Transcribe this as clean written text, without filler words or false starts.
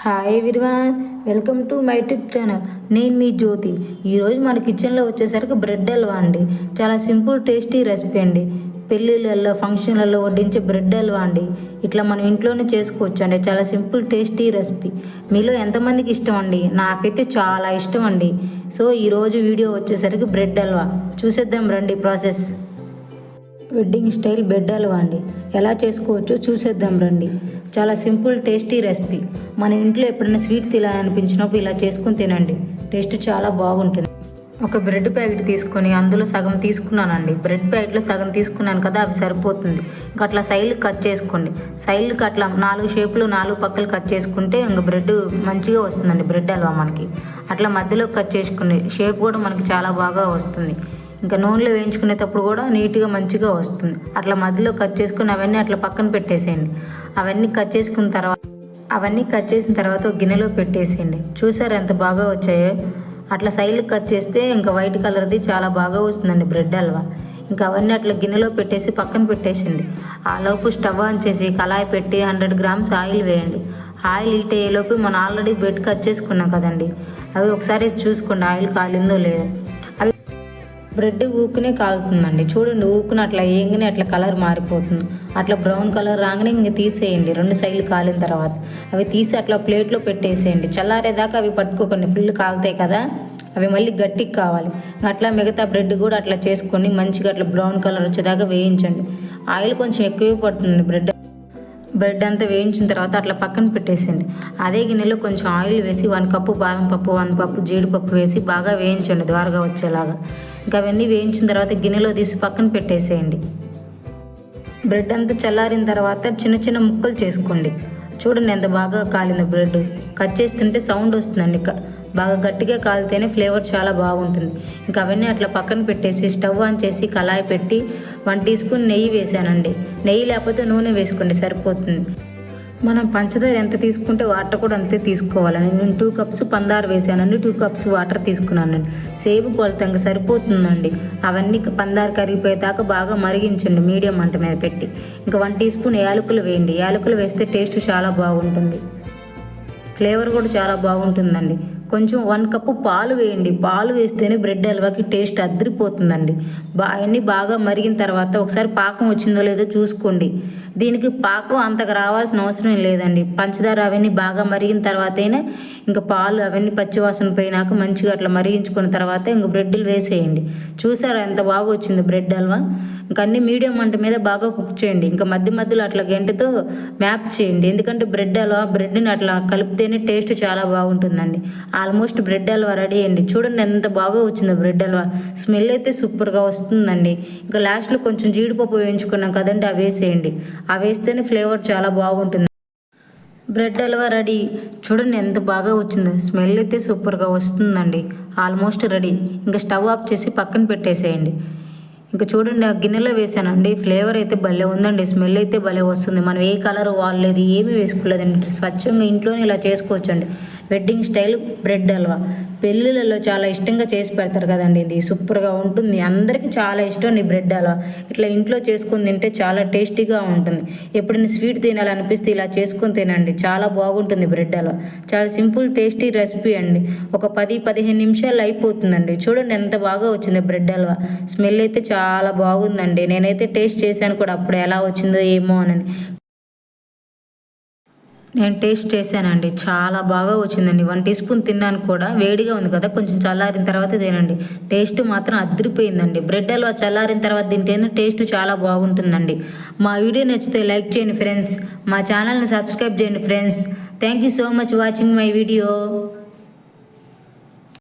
Hi everyone, welcome to my YouTube channel. నేను మీ జ్యోతి. ఈరోజు మన కిచెన్లో వచ్చేసరికి బ్రెడ్ హల్వా అండి. చాలా సింపుల్ టేస్టీ రెసిపీ అండి. పెళ్ళిళ్ళల్లో ఫంక్షన్లలో వడ్డించే బ్రెడ్ హల్వా అండి. ఇట్లా మనం ఇంట్లోనే చేసుకోవచ్చు అండి. చాలా సింపుల్ టేస్టీ రెసిపీ. మీలో ఎంతమందికి ఇష్టం అండి? నాకైతే చాలా ఇష్టం అండి. సో ఈరోజు వీడియో వచ్చేసరికి బ్రెడ్ హల్వా చూసేద్దాం రండి. Process wedding style bread halwa అండి. ఎలా చేసుకోవచ్చో చూసేద్దాం రండి. చాలా సింపుల్ టేస్టీ రెసిపీ. మన ఇంట్లో ఎప్పుడైనా స్వీట్ తినాలనిపించినప్పుడు ఇలా చేసుకుని తినండి. టేస్ట్ చాలా బాగుంటుంది. ఒక బ్రెడ్ ప్యాకెట్ తీసుకొని అందులో సగం తీసుకున్నానండి. బ్రెడ్ ప్యాకెట్లో సగం తీసుకున్నాను కదా, అవి సరిపోతుంది. ఇంకా అట్లా సైడ్కి కట్ చేసుకోండి. సైడ్కి అట్లా 4 షేపులు 4 పక్కలు కట్ చేసుకుంటే ఇంకా బ్రెడ్ మంచిగా వస్తుందండి. బ్రెడ్ హల్వా మనకి అట్లా మధ్యలో కట్ చేసుకుని షేప్ కూడా మనకి చాలా బాగా వస్తుంది. ఇంకా నూనెలో వేయించుకునేటప్పుడు కూడా నీట్గా మంచిగా వస్తుంది. అట్లా మధ్యలో కట్ చేసుకుని అవన్నీ అట్లా పక్కన పెట్టేసేయండి. అవన్నీ కట్ చేసిన తర్వాత ఒక గిన్నెలో పెట్టేసేయండి. చూసారు ఎంత బాగా వచ్చాయో. అట్లా సైడ్కి కట్ చేస్తే ఇంకా వైట్ కలర్ది చాలా బాగా వస్తుందండి బ్రెడ్ హల్వా. ఇంకా అవన్నీ అట్లా గిన్నెలో పెట్టేసి పక్కన పెట్టేసింది. ఆ లోపు స్టవ్ ఆన్ చేసి కళాయి పెట్టి 100 గ్రామ్స్ ఆయిల్ వేయండి. ఆయిల్ హీట్ అయ్యేలోపు మనం ఆల్రెడీ బ్రెడ్ కట్ చేసుకున్నాం కదండి, అవి ఒకసారి చూసుకోండి ఆయిల్ కాలిందో లేదో. బ్రెడ్ ఊకునే కాలుతుందండి. చూడండి, ఊకుని అట్లా వేయగానే అట్లా కలర్ మారిపోతుంది. అట్లా బ్రౌన్ కలర్ రాగానే ఇంక తీసేయండి. 2 సైడ్లు కాలిన తర్వాత అవి తీసి అట్లా ప్లేట్లో పెట్టేసేయండి. చల్లారేదాకా అవి పట్టుకోకండి, ఫుల్ కాలుతాయి కదా, అవి మళ్ళీ గట్టికి కావాలి. అట్లా మిగతా బ్రెడ్ కూడా అట్లా చేసుకొని మంచిగా అట్లా బ్రౌన్ కలర్ వచ్చేదాకా వేయించండి. ఆయిల్ కొంచెం ఎక్కువే పడుతుంది. బ్రెడ్ అంతా వేయించిన తర్వాత అట్లా పక్కన పెట్టేసేయండి. అదే గిన్నెలో కొంచెం ఆయిల్ వేసి 1 కప్పు బాదం పప్పు, 1 కప్పు జీడిపప్పు వేసి బాగా వేయించండి ద్వారగా వచ్చేలాగా. ఇంకా అవన్నీ వేయించిన తర్వాత గిన్నెలో తీసి పక్కన పెట్టేసేయండి. బ్రెడ్ అంతా చల్లారిన తర్వాత చిన్న చిన్న ముక్కలు చేసుకోండి. చూడండి ఎంత బాగా కాలింది బ్రెడ్. కట్ చేస్తుంటే సౌండ్ వస్తుందండి. బాగా గట్టిగా కాలితేనే ఫ్లేవర్ చాలా బాగుంటుంది. ఇంకా అవన్నీ అట్లా పక్కన పెట్టేసి స్టవ్ ఆన్ చేసి కళాయి పెట్టి 1 టీ స్పూన్ నెయ్యి వేసానండి. నెయ్యి లేకపోతే నూనె వేసుకోండి, సరిపోతుంది. మనం పంచదార ఎంత తీసుకుంటే వాటర్ కూడా అంతే తీసుకోవాలండి. నేను 2 కప్స్ పందారు వేసానండి, 2 కప్స్ వాటర్ తీసుకున్నానండి. సేమ్ కొలతంగా సరిపోతుందండి. అవన్నీ పందారు కరిగిపోయేదాకా బాగా మరిగించండి మీడియం మంట మీద పెట్టి. ఇంకా 1 టీ స్పూన్ యాలకులు వేయండి. యాలకులు వేస్తే టేస్ట్ చాలా బాగుంటుంది, ఫ్లేవర్ కూడా చాలా బాగుంటుందండి. కొంచెం 1 కప్పు పాలు వేయండి. పాలు వేస్తేనే బ్రెడ్ హల్వాకి టేస్ట్ అదిరిపోతుందండి. అవన్నీ బాగా మరిగిన తర్వాత ఒకసారి పాకం వచ్చిందో లేదో చూసుకోండి. దీనికి పాకం అంతగా రావాల్సిన అవసరం లేదండి. పంచదార అవన్నీ బాగా మరిగిన తర్వాతైనా ఇంకా పాలు అవన్నీ పచ్చివాసన పోయినాక మంచిగా అట్లా మరిగించుకున్న తర్వాత ఇంక బ్రెడ్లు వేసేయండి. చూసారా ఎంత బాగా వచ్చింది బ్రెడ్ హల్వా. ఇంకా అన్ని మీడియం మంట మీద బాగా కుక్ చేయండి. ఇంకా మధ్యలో అట్లా గంటతో మ్యాప్ చేయండి. ఎందుకంటే బ్రెడ్ హల్వా బ్రెడ్ని అట్లా కలిపితేనే టేస్ట్ చాలా బాగుంటుందండి. ఆల్మోస్ట్ బ్రెడ్ హల్వా రెడీ అండి. చూడండి ఎంత బాగా వచ్చిందో బ్రెడ్ హల్వా. స్మెల్ అయితే సూపర్గా వస్తుందండి. ఇంకా లాస్ట్లో కొంచెం జీడిపప్పు వేయించుకున్నాం కదండి, అవి వేసేయండి. అవి వేస్తేనే ఫ్లేవర్ చాలా బాగుంటుంది. Bread halwa ready. చూడండి ఎంత బాగా వచ్చిందో. స్మెల్ అయితే సూపర్గా వస్తుందండి. Almost ready. ఇంకా స్టవ్ ఆఫ్ చేసి పక్కన పెట్టేసేయండి. ఇంకా చూడండి ఆ గిన్నెలో వేసానండి. ఫ్లేవర్ అయితే భలే ఉందండి. స్మెల్ అయితే భలే వస్తుంది. మనం ఏ కలర్ వాడలేదు, ఏమీ వేసుకోలేదండి. స్వచ్ఛంగా ఇంట్లోనే ఇలా చేసుకోవచ్చండి. వెడ్డింగ్ స్టైల్ బ్రెడ్ హల్వా పెళ్ళిళ్ళలో చాలా ఇష్టంగా చేసి పెడతారు కదండి. ఇది సూపర్గా ఉంటుంది. అందరికీ చాలా ఇష్టం ఈ బ్రెడ్ హల్వా. ఇట్లా ఇంట్లో చేసుకొని తింటే చాలా టేస్టీగా ఉంటుంది. ఎప్పుడైనా స్వీట్ తినాలనిపిస్తే ఇలా చేసుకొని తినండి, చాలా బాగుంటుంది బ్రెడ్ హల్వా. చాలా సింపుల్ టేస్టీ రెసిపీ అండి. ఒక 10-15 నిమిషాలు అయిపోతుందండి. చూడండి ఎంత బాగా వచ్చింది బ్రెడ్ హల్వా. స్మెల్ అయితే చాలా బాగుందండి. నేనైతే టేస్ట్ చేశాను కూడా, అప్పుడు ఎలా వచ్చిందో ఏమో అని. నేను టేస్ట్ చేశానండి, చాలా బాగా వచ్చిందండి. 1 టీ స్పూన్ తిన్నాను కూడా. వేడిగా ఉంది కదా, కొంచెం చల్లారిన తర్వాత తినండి. టేస్ట్ మాత్రం అదిరిపోయిందండి. బ్రెడ్ హల్వా చల్లారిన తర్వాత తింటేనే టేస్ట్ చాలా బాగుంటుందండి. మా వీడియో నచ్చితే లైక్ చేయండి ఫ్రెండ్స్. మా ఛానల్ని సబ్స్క్రైబ్ చేయండి friends. Thank you so much watching my video.